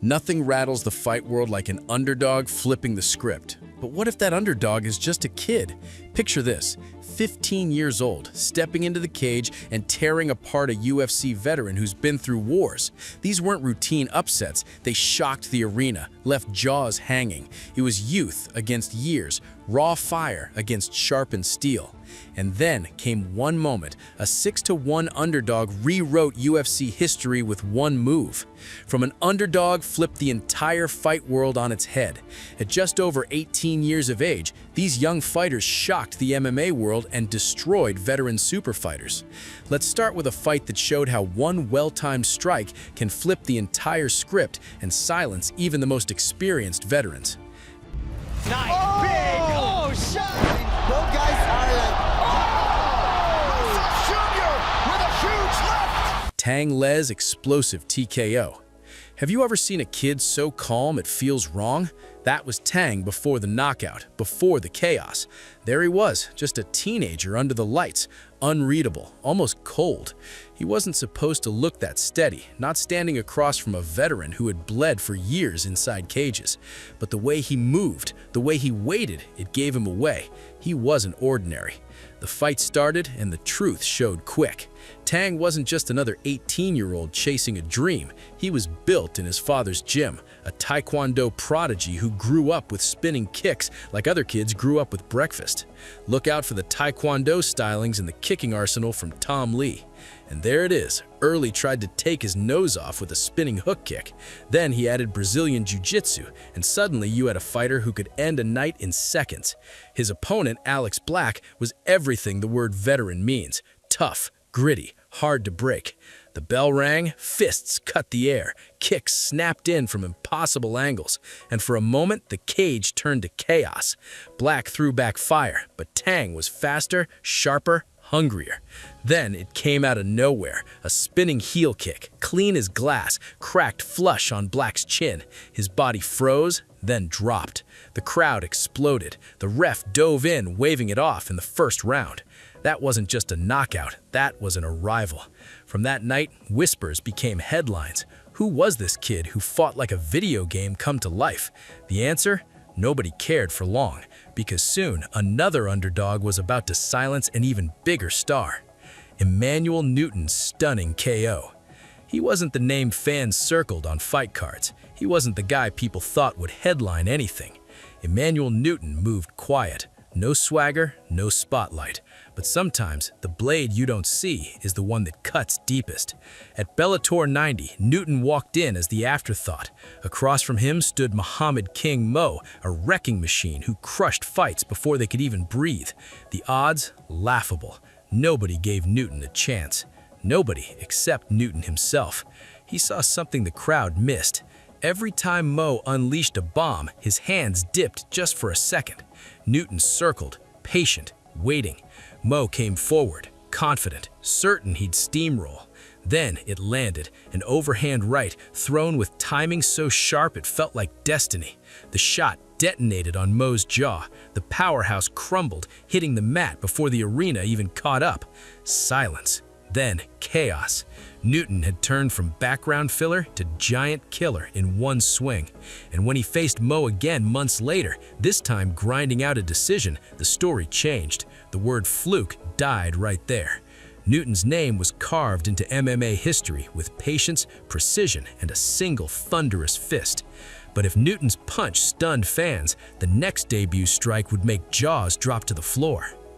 Nothing rattles the fight world like an underdog flipping the script. But what if that underdog is just a kid? Picture this, 15 years old, stepping into the cage and tearing apart a UFC veteran who's been through wars. These weren't routine upsets, they shocked the arena, left jaws hanging. It was youth against years, raw fire against sharpened steel. And then came one moment, a 6-1 underdog rewrote UFC history with one move. From an underdog flipped the entire fight world on its head. At just over 18 years of age, these young fighters shocked the MMA world and destroyed veteran superfighters. Let's start with a fight that showed how one well-timed strike can flip the entire script and silence even the most experienced veterans. Nice, big, shot! Both guys are like, Junior with a huge left! Tang Le's explosive TKO. Have you ever seen a kid so calm it feels wrong? That was Tang before the knockout, before the chaos. There he was, just a teenager under the lights, unreadable, almost cold. He wasn't supposed to look that steady, not standing across from a veteran who had bled for years inside cages. But the way he moved, the way he waited, it gave him away. He wasn't ordinary. The fight started and the truth showed quick. Tang wasn't just another 18-year-old chasing a dream. He was built in his father's gym, a taekwondo prodigy who grew up with spinning kicks like other kids grew up with breakfast. Look out for the taekwondo stylings in the kicking arsenal from Tom Lee. And there it is. Early tried to take his nose off with a spinning hook kick. Then he added Brazilian jiu-jitsu, and suddenly you had a fighter who could end a night in seconds. His opponent, Alex Black, was everything the word veteran means. Tough, gritty, hard to break. The bell rang, fists cut the air, kicks snapped in from impossible angles, and for a moment the cage turned to chaos. Black threw back fire, but Tang was faster, sharper, hungrier. Then it came out of nowhere, a spinning heel kick, clean as glass, cracked flush on Black's chin. His body froze, then dropped. The crowd exploded. The ref dove in, waving it off in the first round. That wasn't just a knockout, that was an arrival. From that night, whispers became headlines. Who was this kid who fought like a video game come to life? The answer? Nobody cared for long, because soon another underdog was about to silence an even bigger star. Emmanuel Newton's stunning KO. He wasn't the name fans circled on fight cards. He wasn't the guy people thought would headline anything. Emmanuel Newton moved quiet. No swagger, no spotlight. But sometimes, the blade you don't see is the one that cuts deepest. At Bellator 90, Newton walked in as the afterthought. Across from him stood Muhammad King Mo, a wrecking machine who crushed fights before they could even breathe. The odds? Laughable. Nobody gave Newton a chance. Nobody except Newton himself. He saw something the crowd missed. Every time Mo unleashed a bomb, his hands dipped just for a second. Newton circled, patient, waiting. Mo came forward, confident, certain he'd steamroll. Then it landed, an overhand right, thrown with timing so sharp it felt like destiny. The shot detonated on Mo's jaw. The powerhouse crumbled, hitting the mat before the arena even caught up. Silence. Then chaos. Newton had turned from background filler to giant killer in one swing. And when he faced Mo again months later, this time grinding out a decision, the story changed. The word fluke died right there. Newton's name was carved into MMA history with patience, precision, and a single thunderous fist. But if Newton's punch stunned fans, the next debut strike would make jaws drop to the floor.